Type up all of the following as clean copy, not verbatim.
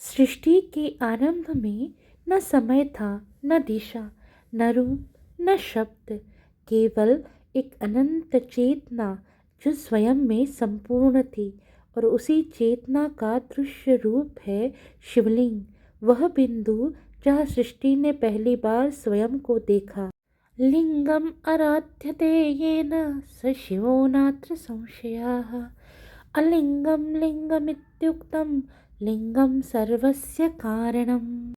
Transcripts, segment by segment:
सृष्टि के आरंभ में न समय था, न दिशा, न रूप, न शब्द, केवल एक अनंत चेतना जो स्वयं में संपूर्ण थी। और उसी चेतना का दृश्य रूप है शिवलिंग, वह बिंदु जहाँ सृष्टि ने पहली बार स्वयं को देखा। लिंगम आराध्यते येन स शिवो नात्र संशयः। अलिंगम लिंगमित्युक्तम लिंगम सर्वस्य कारणम।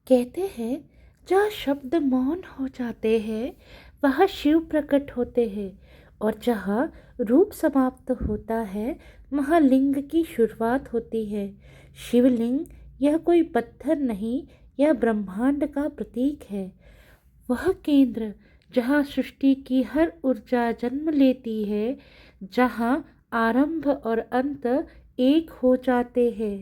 कहते हैं जहाँ शब्द मौन हो जाते हैं वहाँ शिव प्रकट होते हैं, और जहाँ रूप समाप्त होता है वहाँ लिंग की शुरुआत होती है। शिवलिंग यह कोई पत्थर नहीं, यह ब्रह्मांड का प्रतीक है। वह केंद्र जहाँ सृष्टि की हर ऊर्जा जन्म लेती है, जहाँ आरंभ और अंत एक हो जाते हैं।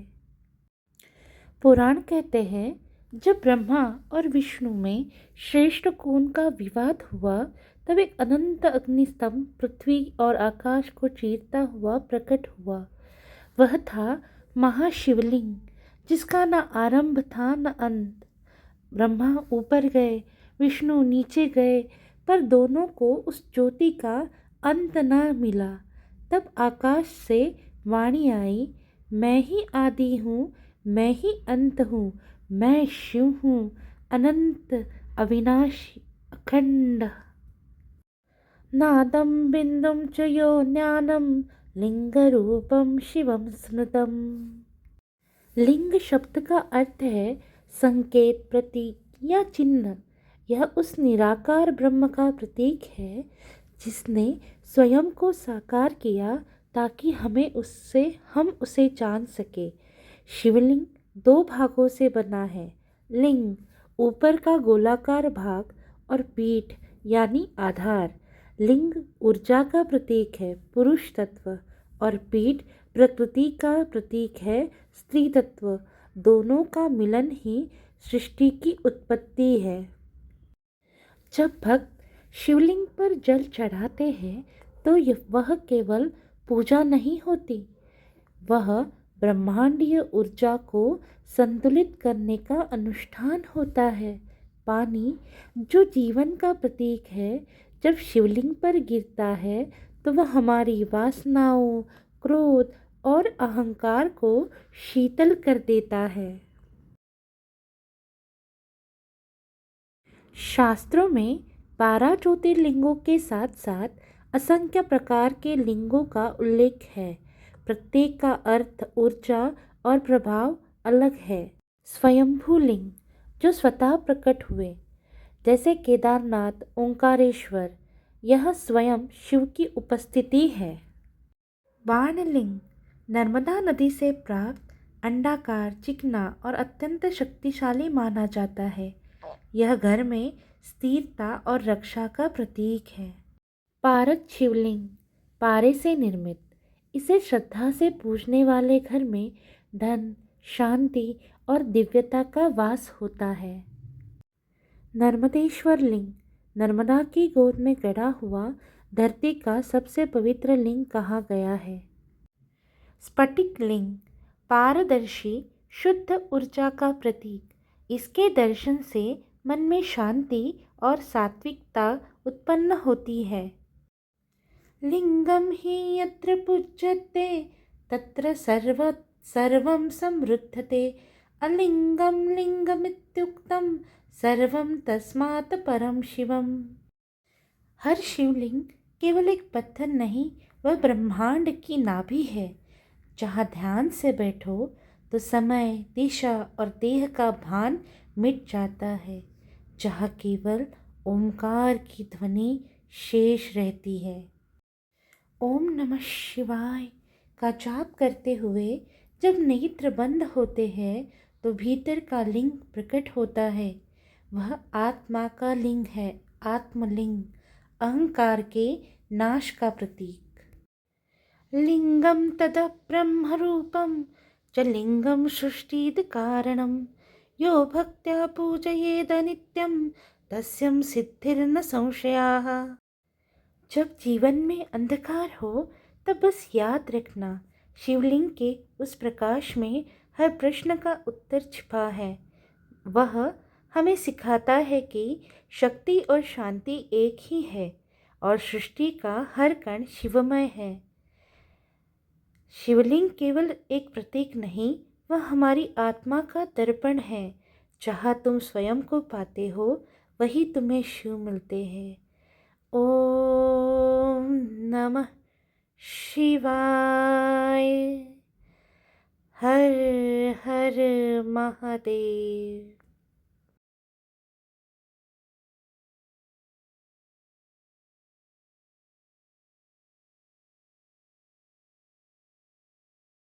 पुराण कहते हैं जब ब्रह्मा और विष्णु में श्रेष्ठ कौन का विवाद हुआ, तब एक अनंत अग्निस्तंभ पृथ्वी और आकाश को चीरता हुआ प्रकट हुआ। वह था महाशिवलिंग, जिसका न आरंभ था न अंत। ब्रह्मा ऊपर गए, विष्णु नीचे गए, पर दोनों को उस ज्योति का अंत न मिला। तब आकाश से वाणी आई, मैं ही आदि हूँ, मैं ही अंत हूँ, मैं शिव हूँ, अनंत अविनाशी अखंड। नादम बिंदुम च यो ज्ञानम लिंग रूपम शिवम स्मृतम। लिंग शब्द का अर्थ है संकेत, प्रतीक या चिन्ह। यह उस निराकार ब्रह्म का प्रतीक है जिसने स्वयं को साकार किया ताकि हम उसे जान सके। शिवलिंग दो भागों से बना है। लिंग ऊपर का गोलाकार भाग और पीठ यानी आधार। लिंग ऊर्जा का प्रतीक है, पुरुष तत्व, और पीठ प्रकृति का प्रतीक है, स्त्री तत्व। दोनों का मिलन ही सृष्टि की उत्पत्ति है। जब भक्त शिवलिंग पर जल चढ़ाते हैं तो वह केवल पूजा नहीं होती, वह ब्रह्मांडीय ऊर्जा को संतुलित करने का अनुष्ठान होता है। पानी जो जीवन का प्रतीक है, जब शिवलिंग पर गिरता है तो वह हमारी वासनाओं, क्रोध और अहंकार को शीतल कर देता है। शास्त्रों में 12 ज्योतिर्लिंगों के साथ साथ असंख्य प्रकार के लिंगों का उल्लेख है। प्रत्येक का अर्थ, ऊर्जा और प्रभाव अलग है। स्वयंभू लिंग जो स्वतः प्रकट हुए, जैसे केदारनाथ, ओंकारेश्वर, यह स्वयं शिव की उपस्थिति है। बाणलिंग नर्मदा नदी से प्राप्त अंडाकार, चिकना और अत्यंत शक्तिशाली माना जाता है। यह घर में स्थिरता और रक्षा का प्रतीक है। पारद शिवलिंग पारे से निर्मित, इसे श्रद्धा से पूजने वाले घर में धन, शांति और दिव्यता का वास होता है। नर्मदेश्वर लिंग नर्मदा की गोद में गड़ा हुआ धरती का सबसे पवित्र लिंग कहा गया है। स्फटिक लिंग पारदर्शी शुद्ध ऊर्जा का प्रतीक, इसके दर्शन से मन में शांति और सात्विकता उत्पन्न होती है। लिंगम हि यत्र पूज्यते तत्र सर्वं समृद्धते। अलिंगम लिंगमित्युक्तम सर्वं तस्मात् परम शिवम। हर शिवलिंग केवल एक पत्थर नहीं, वह ब्रह्मांड की नाभि है। जहाँ ध्यान से बैठो तो समय, दिशा और देह का भान मिट जाता है। जहाँ केवल ओमकार की ध्वनि शेष रहती है। ओम नमः शिवाय का जाप करते हुए जब नेत्र बंद होते हैं तो भीतर का लिंग प्रकट होता है। वह आत्मा का लिंग है, आत्मलिंग, अहंकार के नाश का प्रतीक। लिंगम तद ब्रह्म रूपम च लिंगम सृष्टिद कारणम। यो भक्त्या पूजयेद नित्यम तस्यं सिद्धिर्न संशयाः। जब जीवन में अंधकार हो तब बस याद रखना, शिवलिंग के उस प्रकाश में हर प्रश्न का उत्तर छिपा है। वह हमें सिखाता है कि शक्ति और शांति एक ही है और सृष्टि का हर कण शिवमय है। शिवलिंग केवल एक प्रतीक नहीं, वह हमारी आत्मा का दर्पण है। जहाँ तुम स्वयं को पाते हो, वही तुम्हें शिव मिलते हैं। ओम नमः शिवाय। हर हर महादेव।